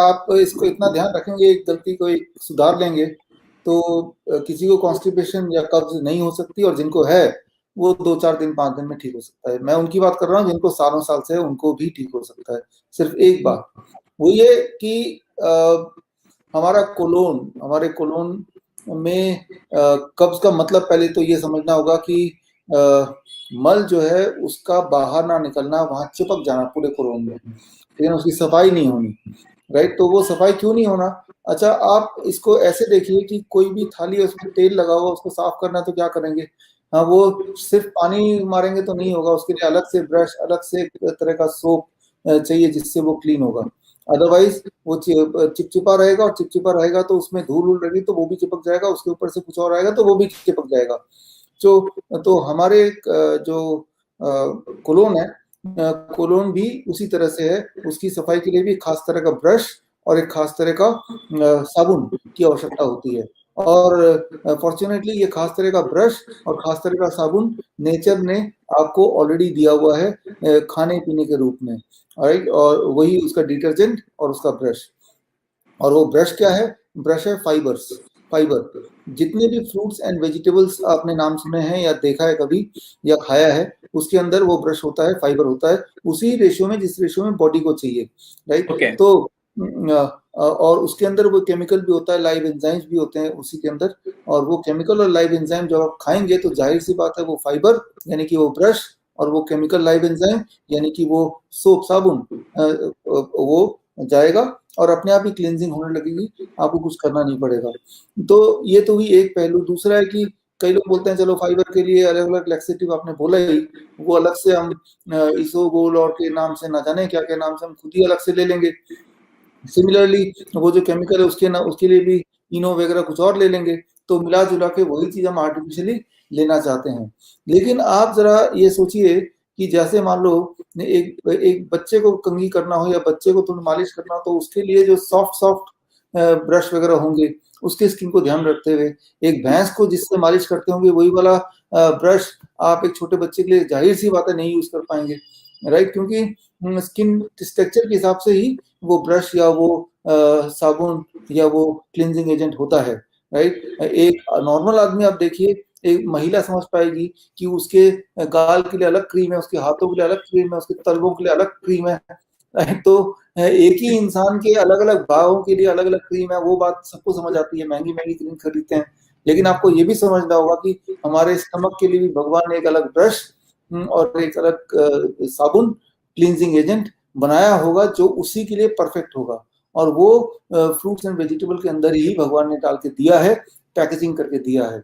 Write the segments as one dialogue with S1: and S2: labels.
S1: आप इसको इतना ध्यान रखेंगे, एक गलती को एक सुधार लेंगे, तो किसी को कॉन्स्टिपेशन या कब्ज नहीं हो सकती, और जिनको है वो 2-4 दिन 5 दिन में ठीक हो सकता है। मैं उनकी बात कर रहा हूँ जिनको सालों साल से है, उनको भी ठीक हो सकता है। सिर्फ एक बात वो ये कि हमारे कोलोन में कब्ज का मतलब पहले तो ये समझना होगा कि मल जो है उसका बाहर ना निकलना, वहां चिपक जाना पूरे कोलोन में, लेकिन उसकी सफाई नहीं होनी, राइट। तो वो सफाई क्यों नहीं होना? अच्छा, आप इसको ऐसे देखिए कि कोई भी थाली है उसमें तेल लगा हुआ, उसको साफ करना है तो क्या करेंगे? हाँ, वो सिर्फ पानी मारेंगे तो नहीं होगा, उसके लिए अलग से ब्रश, अलग से एक तरह का सोप चाहिए जिससे वो क्लीन होगा। अदरवाइज वो चिपचिपा रहेगा, और चिपचिपा रहेगा तो उसमें धूल उल रहेगी तो वो भी चिपक जाएगा, उसके ऊपर से कुछ और आएगा तो वो भी चिपक जाएगा। तो हमारे जो कोलोन है, कोलोन भी उसी तरह से है। उसकी सफाई के लिए भी खास तरह का ब्रश और एक खास तरह का साबुन की आवश्यकता होती है। और फॉर्चुनेटली ये खास तरह का ब्रश और खास तरह का साबुन नेचर ने आपको ऑलरेडी दिया हुआ है खाने पीने के रूप में, राइट। और वही उसका डिटर्जेंट और उसका ब्रश। और वो ब्रश क्या है? ब्रश है फाइबर। जितने भी फ्रूट्स एंड वेजिटेबल्स आपने नाम सुने हैं या देखा है कभी या खाया है, उसके अंदर वो ब्रश होता है, फाइबर होता है, उसी रेशियो में जिस रेशियो में बॉडी को चाहिए, राइट। तो और उसके अंदर वो केमिकल भी होता है, लाइव एंजाइम्स भी होते हैं उसी के अंदर। और वो केमिकल और लाइव एंजाइम जब आप खाएंगे तो जाहिर सी बात है वो फाइबर यानी कि वो ब्रश, और वो केमिकल लाइव एंजाइम यानी कि वो सोप साबुन वो जाएगा और अपने आप ही क्लींजिंग होने लगेगी, आपको कुछ करना नहीं पड़ेगा। तो ये तो ही एक पहलू। दूसरा है कि कई लोग बोलते हैं चलो फाइबर के लिए अलग अलग लैक्सेटिव, आपने बोला ही, वो अलग से हम इसोगोल और के नाम से ना जाने क्या क्या नाम से हम खुद ही अलग से ले लेंगे। सिमिलरली वो जो केमिकल है उसके लिए भी इनो वगैरह कुछ और ले लेंगे, तो मिला जुला के वही चीज हम आर्टिफिशियली लेना चाहते हैं। लेकिन आप जरा ये सोचिए कि जैसे मान लो एक बच्चे को कंघी करना हो या बच्चे को थोड़ी मालिश करना हो, तो उसके लिए जो सॉफ्ट सॉफ्ट ब्रश वगैरह होंगे उसके स्किन को ध्यान रखते हुए, एक भैंस को जिससे मालिश करते होंगे वही वाला ब्रश आप एक छोटे बच्चे के लिए जाहिर सी बात है नहीं यूज कर पाएंगे, राइट। क्योंकि स्किन स्ट्रक्चर के हिसाब से ही वो ब्रश या वो साबुन या वो क्लींजिंग एजेंट होता है, राइट। एक नॉर्मल आदमी आप देखिए, एक महिला समझ पाएगी कि उसके गाल के लिए अलग क्रीम है, उसके हाथों के लिए अलग क्रीम है, उसके तलवों के लिए अलग क्रीम है, तो एक ही इंसान के अलग अलग भावों के लिए अलग अलग क्रीम है। वो बात सबको समझ आती है, महंगी महंगी क्रीम खरीदते हैं, लेकिन आपको ये भी समझना होगा कि हमारे स्टमक के लिए भी भगवान ने एक अलग ब्रश और एक अलग साबुन क्लींजिंग एजेंट बनाया होगा जो उसी के लिए परफेक्ट होगा, और वो फ्रूट्स एंड वेजिटेबल के अंदर ही भगवान ने डाल के दिया है, पैकेजिंग करके दिया है।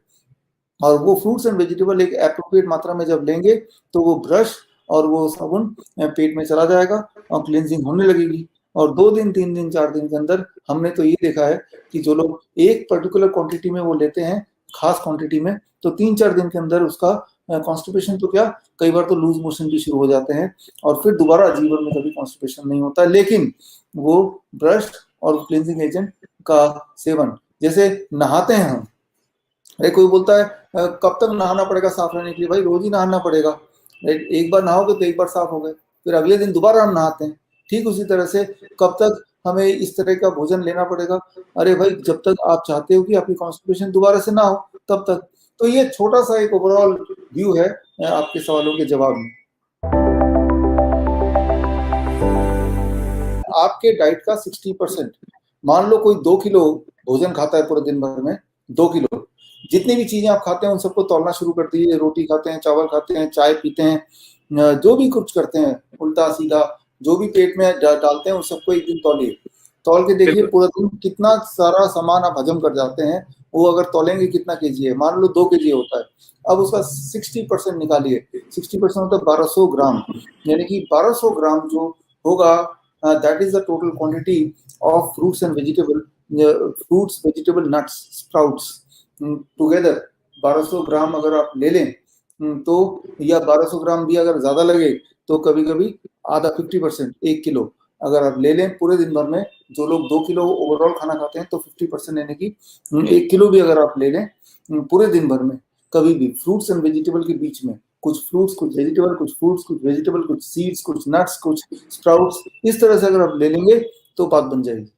S1: और वो फ्रूट्स एंड वेजिटेबल एक एप्रोप्रिएट मात्रा में जब लेंगे तो वो ब्रश और वो साबुन पेट में चला जाएगा और क्लींजिंग होने लगेगी। और 2 दिन 3 दिन 4 दिन के अंदर हमने तो ये देखा है कि जो लोग एक पर्टिकुलर क्वांटिटी में वो लेते हैं, खास क्वांटिटी में, तो 3-4 दिन के अंदर उसका कॉन्स्टिपेशन तो क्या, कई बार तो लूज मोशन भी शुरू हो जाते हैं, और फिर दोबारा जीवन में कभी कॉन्स्टिपेशन नहीं होता। लेकिन वो ब्रश और क्लींजिंग एजेंट का सेवन, जैसे नहाते हैं हम, अरे कोई बोलता है कब तक नहाना पड़ेगा साफ रहने के लिए? भाई रोज ही नहाना पड़ेगा, एक बार नहाओगे तो एक बार साफ हो गए, फिर अगले दिन दोबारा हम नहाते हैं। ठीक उसी तरह से कब तक हमें इस तरह का भोजन लेना पड़ेगा? अरे भाई जब तक आप चाहते हो कि आपकी कॉन्स्टिपेशन दोबारा से ना हो तब तक। तो ये छोटा सा एक ओवरऑल व्यू है आपके सवालों के जवाब में। आपके डाइट का 60%, मान लो कोई 2 किलो भोजन खाता है पूरे दिन भर में, 2 किलो, जितनी भी चीजें आप खाते हैं उन सबको तौलना शुरू कर दीजिए। रोटी खाते हैं, चावल खाते हैं, चाय पीते हैं, जो भी कुछ करते हैं उल्टा सीधा जो भी पेट में डालते हैं उन सबको एक दिन तौलिए। तौल के देखिए पूरा दिन कितना सारा सामान आप हजम कर जाते हैं। वो अगर तौलेंगे कितना केजी है, मान लो 2 केजी होता है, अब उसका 60% निकालिए। 60% होता है 1200 ग्राम, यानी कि 1200 ग्राम जो होगा, that is the total quantity of fruits and fruits, vegetable, nuts, sprouts together। 1200 ग्राम अगर आप ले लें तो, या 1200 ग्राम भी अगर ज्यादा लगे तो कभी कभी आधा 50%, 1 किलो अगर आप ले लें पूरे दिन भर में, जो लोग 2 किलो ओवरऑल खाना खाते हैं तो 50% यानी कि 1 किलो भी अगर आप ले लें पूरे दिन भर में, कभी भी फ्रूट्स एंड वेजिटेबल के बीच में कुछ फ्रूट्स कुछ वेजिटेबल, कुछ फ्रूट्स कुछ वेजिटेबल, कुछ सीड्स कुछ नट्स कुछ स्प्राउट्स, इस तरह से अगर आप ले लेंगे तो बात बन जाएगी।